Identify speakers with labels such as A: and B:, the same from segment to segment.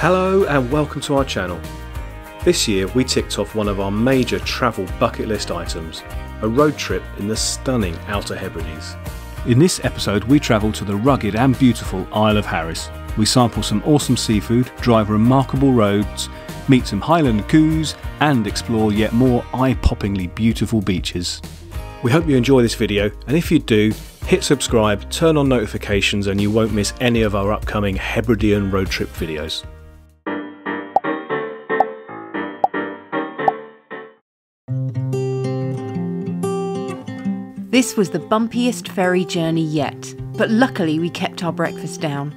A: Hello and welcome to our channel. This year we ticked off one of our major travel bucket list items, a road trip in the stunning Outer Hebrides. In this episode we travel to the rugged and beautiful Isle of Harris. We sample some awesome seafood, drive remarkable roads, meet some Highland Cows and explore yet more eye-poppingly beautiful beaches. We hope you enjoy this video, and if you do, hit subscribe, turn on notifications and you won't miss any of our upcoming Hebridean road trip videos.
B: This was the bumpiest ferry journey yet, but luckily we kept our breakfast down.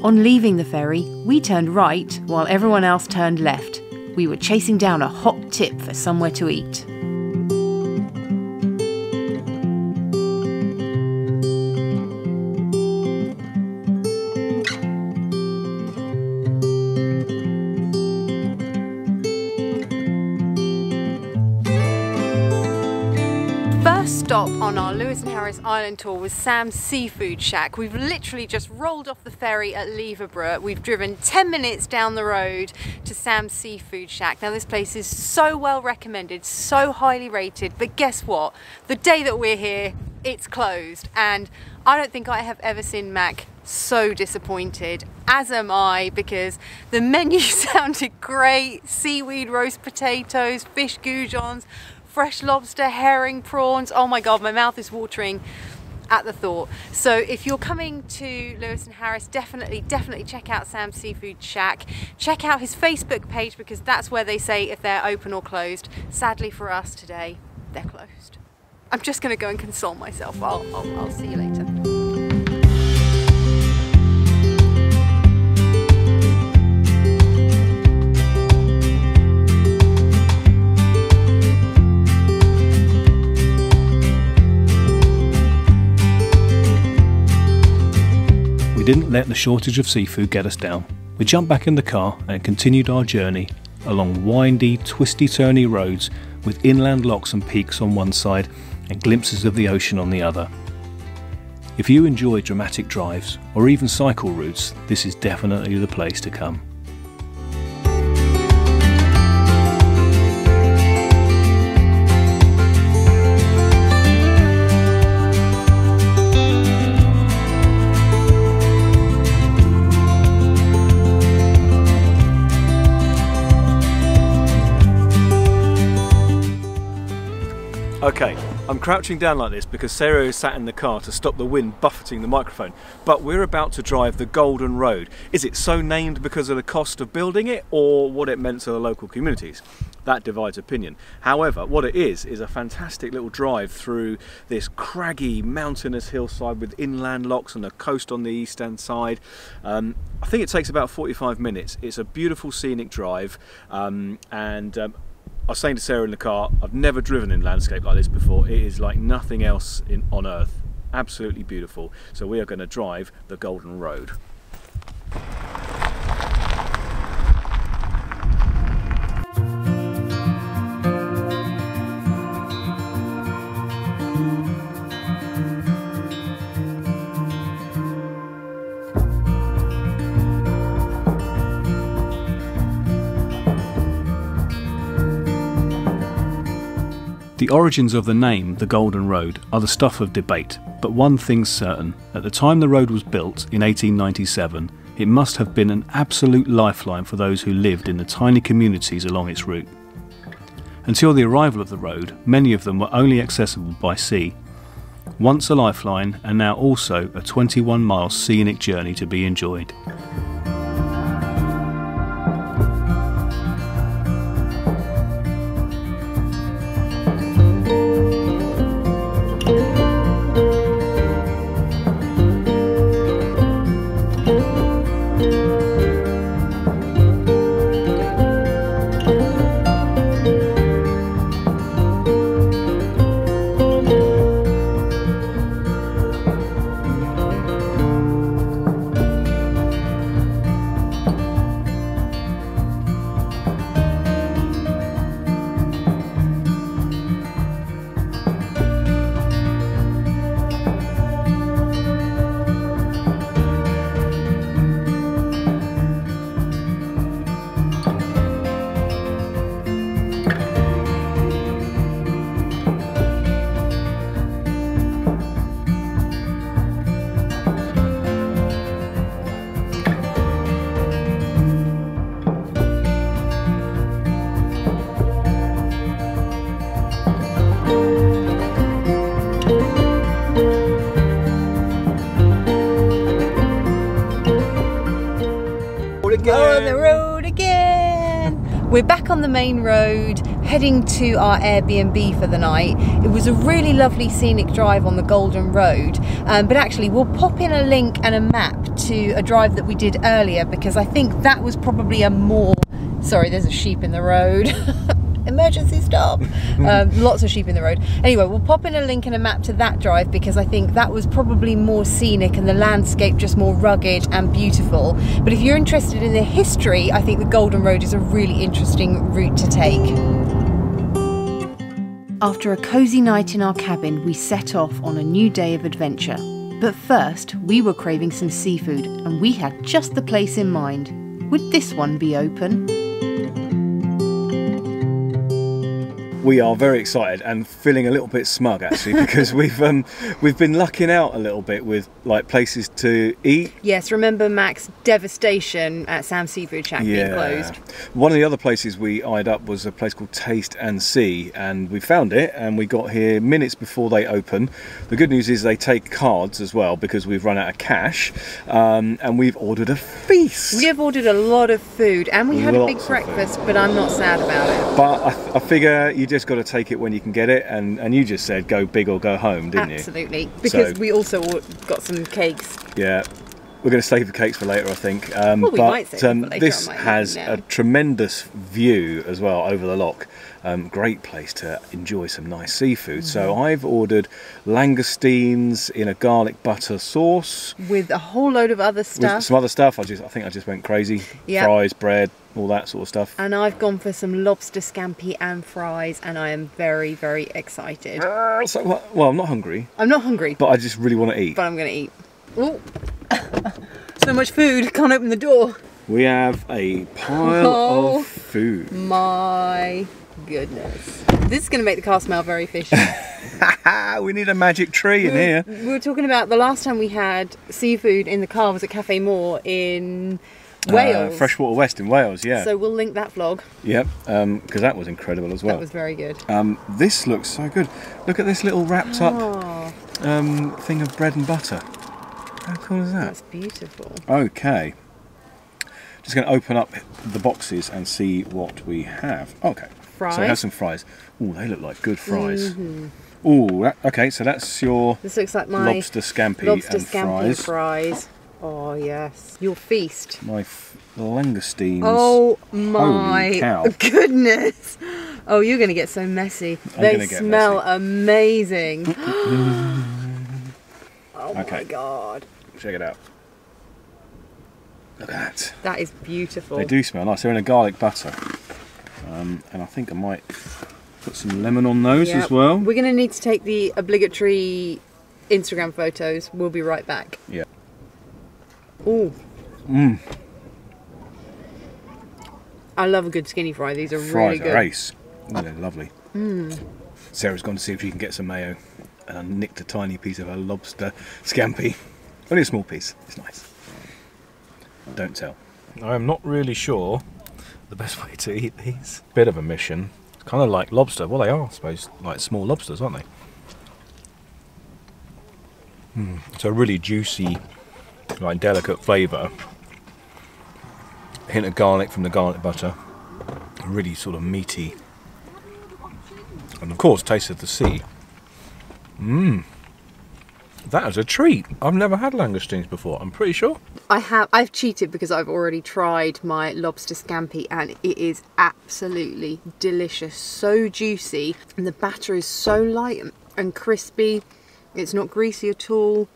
B: On leaving the ferry, we turned right while everyone else turned left. We were chasing down a hot tip for somewhere to eat. Stop on our Lewis and Harris Island tour was Sam's Seafood Shack. We've literally just rolled off the ferry at Leverburgh. We've driven 10 minutes down the road to Sam's Seafood Shack. Now this place is so well recommended, so highly rated, but guess what? The day that we're here, it's closed, and I don't think I have ever seen Mac so disappointed, as am I, because the menu sounded great. Seaweed roast potatoes, fish goujons, fresh lobster, herring, prawns. Oh my god, my mouth is watering at the thought. So if you're coming to Lewis and Harris, definitely check out Sam's Seafood Shack. Check out his Facebook page, because that's where they say if they're open or closed. Sadly for us today, they're closed. I'm just gonna go and console myself. I'll see you later.
A: We didn't let the shortage of seafood get us down. We jumped back in the car and continued our journey along windy, twisty-turny roads with inland locks and peaks on one side and glimpses of the ocean on the other. If you enjoy dramatic drives or even cycle routes, this is definitely the place to come. Okay, I'm crouching down like this because Sarah is sat in the car to stop the wind buffeting the microphone, but we're about to drive the Golden Road. Is it so named because of the cost of building it, or what it meant to the local communities? That divides opinion. However, what it is a fantastic little drive through this craggy mountainous hillside with inland locks and a coast on the eastern side. I think it takes about 45 minutes. It's a beautiful scenic drive, I was saying to Sarah in the car, I've never driven in landscape like this before. It is like nothing else on earth. Absolutely beautiful. So we are going to drive the Golden Road. The origins of the name, the Golden Road, are the stuff of debate, but one thing's certain: at the time the road was built, in 1897, it must have been an absolute lifeline for those who lived in the tiny communities along its route. Until the arrival of the road, many of them were only accessible by sea. Once a lifeline, and now also a 21-mile scenic journey to be enjoyed.
B: On the road again. We're back on the main road, heading to our Airbnb for the night. It was a really lovely scenic drive on the Golden Road, but actually we'll pop in a link and a map to a drive that we did earlier, because I think that was probably a more... Sorry, there's a sheep in the road. Emergency stop. Lots of sheep in the road. Anyway, we'll pop in a link and a map to that drive, because I think that was probably more scenic and the landscape just more rugged and beautiful. But if you're interested in the history, I think the Golden Road is a really interesting route to take. After a cosy night in our cabin, we set off on a new day of adventure. But first, we were craving some seafood, and we had just the place in mind. Would this one be open?
A: We are very excited and feeling a little bit smug, actually, because we've been lucking out a little bit with like places to eat.
B: Yes, remember Mac's devastation at Sam's Seafood Shack being closed.
A: One of the other places we eyed up was a place called Taste and See, and we found it, and we got here minutes before they open. The good news is they take cards as well, because we've run out of cash, and we've ordered a feast.
B: We have ordered a lot of food, and we had a big breakfast, but I'm not sad about it.
A: But I figure you just got to take it when you can get it, and you just said go big or go home, didn't you?
B: Absolutely, because we also got some cakes.
A: Yeah, we're going to save the cakes for later, I think.
B: Well, we might save them for later,
A: this has a tremendous view as well over the loch. Great place to enjoy some nice seafood. So I've ordered langoustines in a garlic butter sauce
B: with a whole load of other stuff.
A: With some other stuff. I think I just went crazy. Yep. Fries, bread, all that sort of stuff.
B: And I've gone for some lobster scampi and fries, and I am very, very excited.
A: Well, I'm not hungry.
B: I'm not hungry.
A: But I just really want to eat.
B: But I'm going to eat. Ooh. So much food, can't open the door.
A: We have a pile of food.
B: My goodness. This is going to make the car smell very fishy.
A: We need a magic tree in here.
B: We were talking about the last time we had seafood in the car was at Cafe Moore in Wales.
A: Freshwater West in Wales, yeah.
B: So we'll link that vlog.
A: Yep, because that was incredible as well.
B: That was very good.
A: This looks so good. Look at this little wrapped up thing of bread and butter. How cool is that?
B: That's beautiful.
A: Okay. Just going to open up the boxes and see what we have. Okay.
B: Fries.
A: So we have some fries. Oh, they look like good fries. Oh, okay. So that's your.
B: This looks like my
A: lobster scampi and fries.
B: Oh yes, your feast.
A: My langoustines.
B: Oh my
A: Holy cow.
B: Goodness! Oh, you're going to get so messy. They smell amazing. Oh my god!
A: Check it out. Look at that.
B: That is beautiful.
A: They do smell nice. They're in a garlic butter. And I think I might put some lemon on those as well.
B: We're going to need to take the obligatory Instagram photos. We'll be right back.
A: Yeah.
B: Ooh. I love a good skinny fry. These are really good.
A: Fries are ace. Oh, they're lovely. Sarah's gone to see if she can get some mayo, and I nicked a tiny piece of her lobster scampi. Only a small piece. It's nice. Don't tell. I'm not really sure the best way to eat these. Bit of a mission. It's kind of like lobster. Well, they are, I suppose, like small lobsters, aren't they? It's a really juicy, like delicate flavour. A hint of garlic from the garlic butter. Really sort of meaty. And of course, taste of the sea. That is a treat. I've never had langoustines before, I'm pretty sure.
B: I've cheated because I've already tried my lobster scampi and it is absolutely delicious. So juicy, and the batter is so light and crispy. It's not greasy at all.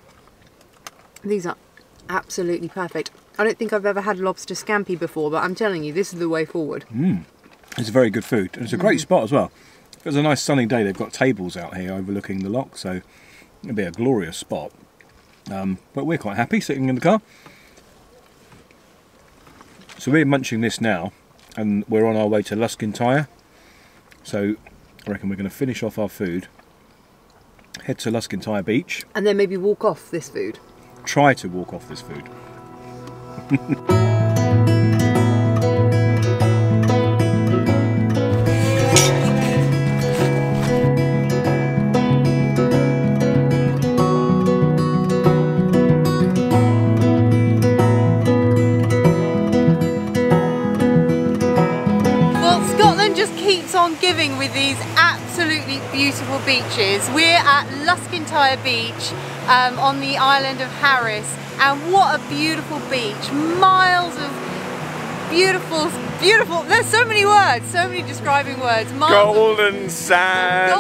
B: These are absolutely perfect. I don't think I've ever had lobster scampi before, but I'm telling you, this is the way forward.
A: It's very good food, and it's a great spot as well. If it's a nice sunny day, they've got tables out here overlooking the loch, so it'll be a glorious spot. But we're quite happy sitting in the car. So we're munching this now, and we're on our way to Luskintyre. So I reckon we're going to finish off our food, head to Luskintyre Beach,
B: and then maybe walk off this food.
A: Try to walk off this food.
B: on giving with these absolutely beautiful beaches. We're at Luskintyre Beach on the island of Harris, and what a beautiful beach. Miles of beautiful, there's so many words, so many describing words.
A: Golden sand,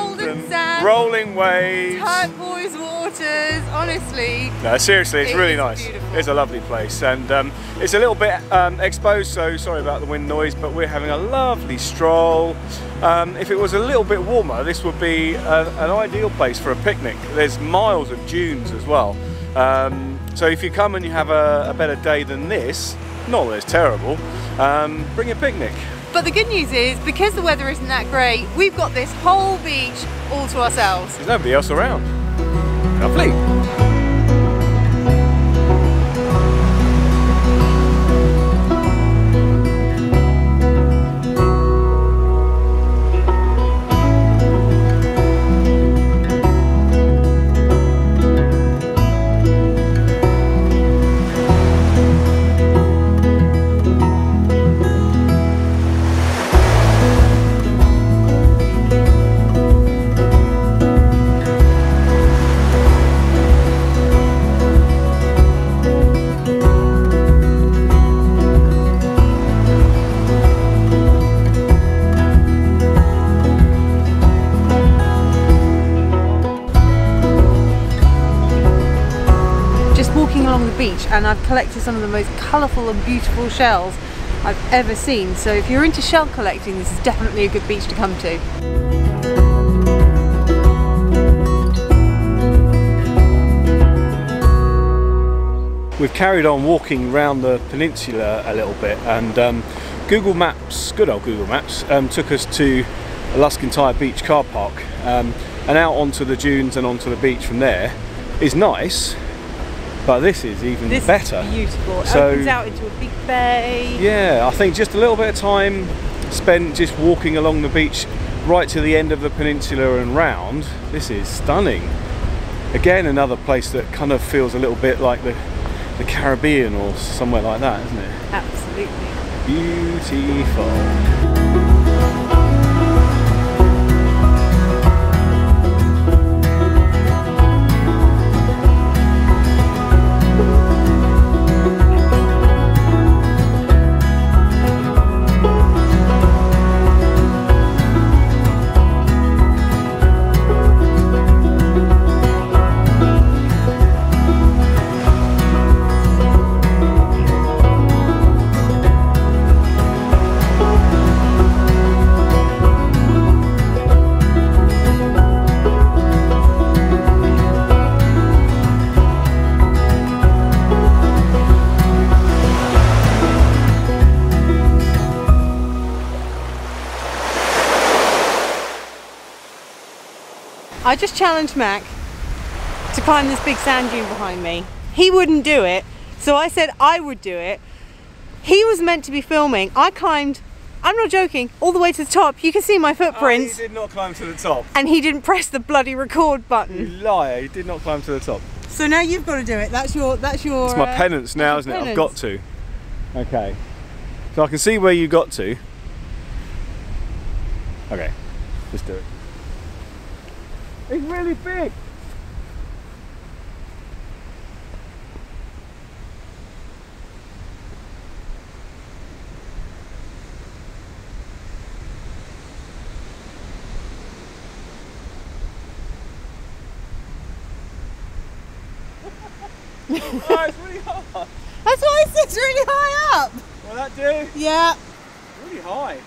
A: rolling waves,
B: turquoise waters, honestly.
A: No, seriously, it's really nice.
B: Beautiful.
A: It's a lovely place, and it's a little bit exposed, so sorry about the wind noise, but we're having a lovely stroll. If it was a little bit warmer, this would be an ideal place for a picnic. There's miles of dunes as well. So if you come and you have a better day than this, not that it's terrible, bring a picnic.
B: But the good news is, because the weather isn't that great, we've got this whole beach all to ourselves.
A: There's nobody else around. Lovely.
B: Along the beach, and I've collected some of the most colourful and beautiful shells I've ever seen. So if you're into shell collecting, this is definitely a good beach to come to.
A: We've carried on walking around the peninsula a little bit, and Google Maps, good old Google Maps, took us to Luskintyre Beach car park, and out onto the dunes and onto the beach from there. Is nice. But this is even better.
B: Is beautiful. It
A: so,
B: opens out into a big bay.
A: Yeah, I think just a little bit of time spent just walking along the beach right to the end of the peninsula and round. This is stunning. Again, another place that kind of feels a little bit like the Caribbean or somewhere like that, isn't it?
B: Absolutely.
A: Beautiful.
B: I just challenged Mac to climb this big sand dune behind me. He wouldn't do it, so I said I would do it. He was meant to be filming. I climbed, I'm not joking, all the way to the top. You can see my footprints.
A: Oh, he did not climb to the top.
B: And he didn't press the bloody record button.
A: You liar, he did not climb to the top.
B: So now you've got to do it. That's your
A: It's my penance now, isn't it? I've got to. Okay. So I can see where you got to. Okay, let's do it. It's really big. Oh, it's really hard.
B: That's why it's really high up.
A: Will that do?
B: Yeah.
A: Really high.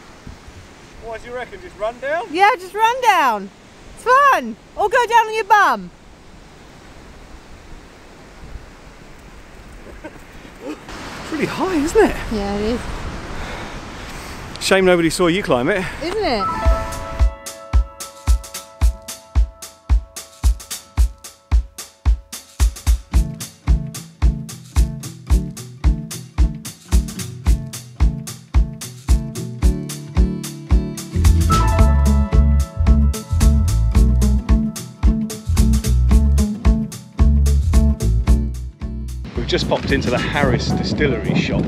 A: What do you reckon? Just run down?
B: Yeah, just run down. It's fun. Or go down on your bum.
A: It's really high, isn't it?
B: Yeah, it is.
A: Shame nobody saw you climb it.
B: Isn't it?
A: just popped into the Harris Distillery shop.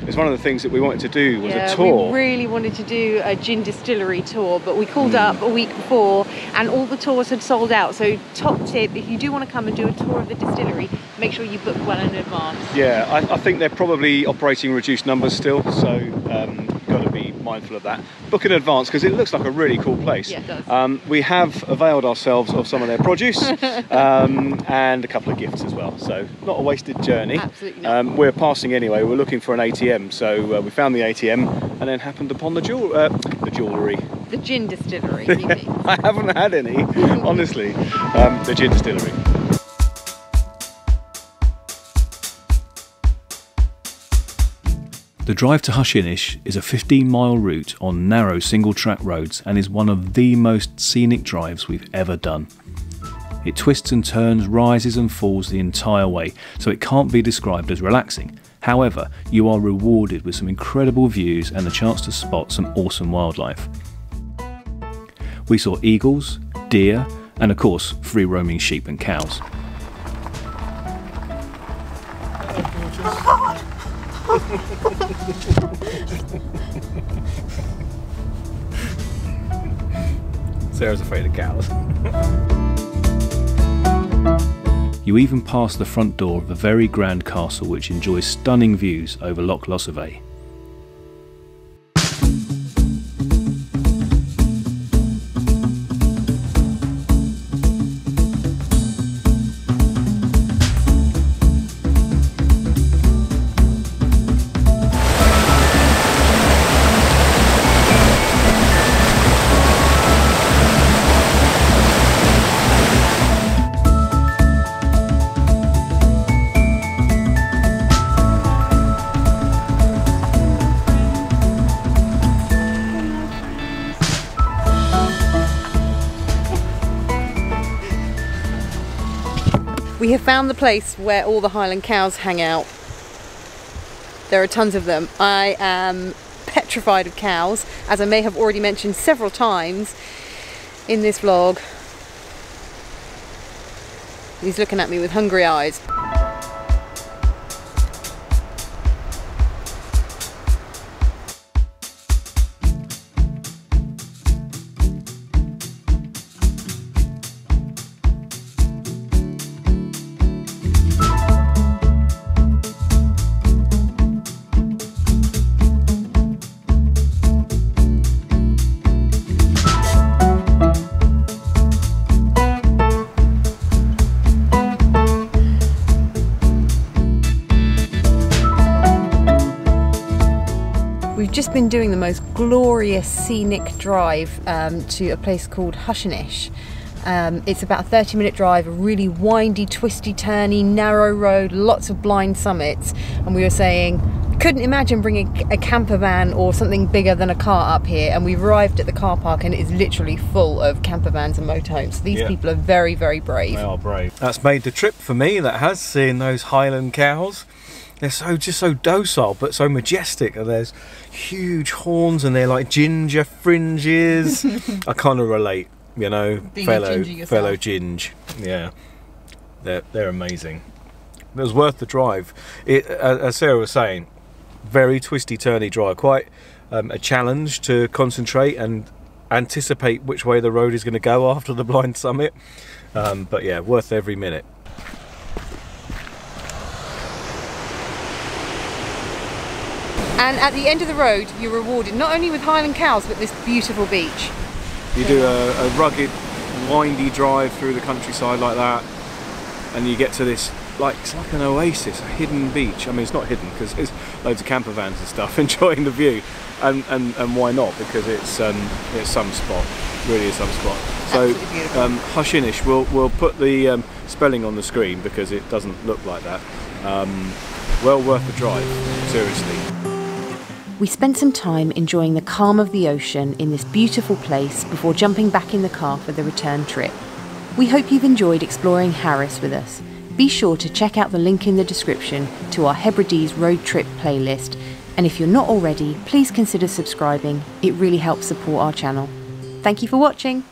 A: It's one of the things that we wanted to do was a tour.
B: We really wanted to do a gin distillery tour, but we called up a week before and all the tours had sold out. So top tip, if you do want to come and do a tour of the distillery, make sure you book well in advance. Yeah,
A: I think they're probably operating reduced numbers still, so you've got to be mindful of that. Book in advance because it looks like a really cool place.
B: Yeah, it does.
A: We have availed ourselves of some of their produce and a couple of gifts as well, so not a wasted journey.
B: Absolutely not.
A: We're passing anyway, we're looking for an ATM, so we found the ATM and then happened upon the jewellery.
B: The gin distillery, you mean?
A: I haven't had any, honestly. The gin distillery. The drive to Luskintyre is a 15-mile route on narrow single-track roads and is one of the most scenic drives we've ever done. It twists and turns, rises and falls the entire way, so it can't be described as relaxing. However, you are rewarded with some incredible views and the chance to spot some awesome wildlife. We saw eagles, deer, and of course, free-roaming sheep and cows. Sarah's afraid of cows. You even pass the front door of a very grand castle which enjoys stunning views over Loch Losavay.
B: We have found the place where all the Highland cows hang out. There are tons of them. I am petrified of cows, as I may have already mentioned several times in this vlog. He's looking at me with hungry eyes. We've just been doing the most glorious scenic drive to a place called Luskintyre. It's about a 30-minute drive, a really windy, twisty, turny, narrow road, lots of blind summits, and we were saying couldn't imagine bringing a camper van or something bigger than a car up here, and we've arrived at the car park and it is literally full of camper vans and motorhomes. So these people are very, very brave.
A: They are brave. That's made the trip for me, that has, seeing those Highland cows. They're just so docile but so majestic, and there's huge horns and they're like ginger fringes. I kind of relate, you know, fellow ginge. Yeah, they're amazing. It was worth the drive. As Sarah was saying, very twisty turny drive, quite a challenge to concentrate and anticipate which way the road is going to go after the blind summit, but yeah, worth every minute.
B: And at the end of the road, you're rewarded not only with Highland cows, but this beautiful beach.
A: You do a rugged, windy drive through the countryside like that, and you get to this, it's like an oasis, a hidden beach. I mean, it's not hidden because there's loads of camper vans and stuff enjoying the view, and why not? Because it's some spot, really is some spot. So Luskintyre, we'll put the spelling on the screen because it doesn't look like that. Well worth the drive, seriously.
B: We spent some time enjoying the calm of the ocean in this beautiful place before jumping back in the car for the return trip. We hope you've enjoyed exploring Harris with us. Be sure to check out the link in the description to our Hebrides road trip playlist, and if you're not already, please consider subscribing. It really helps support our channel. Thank you for watching.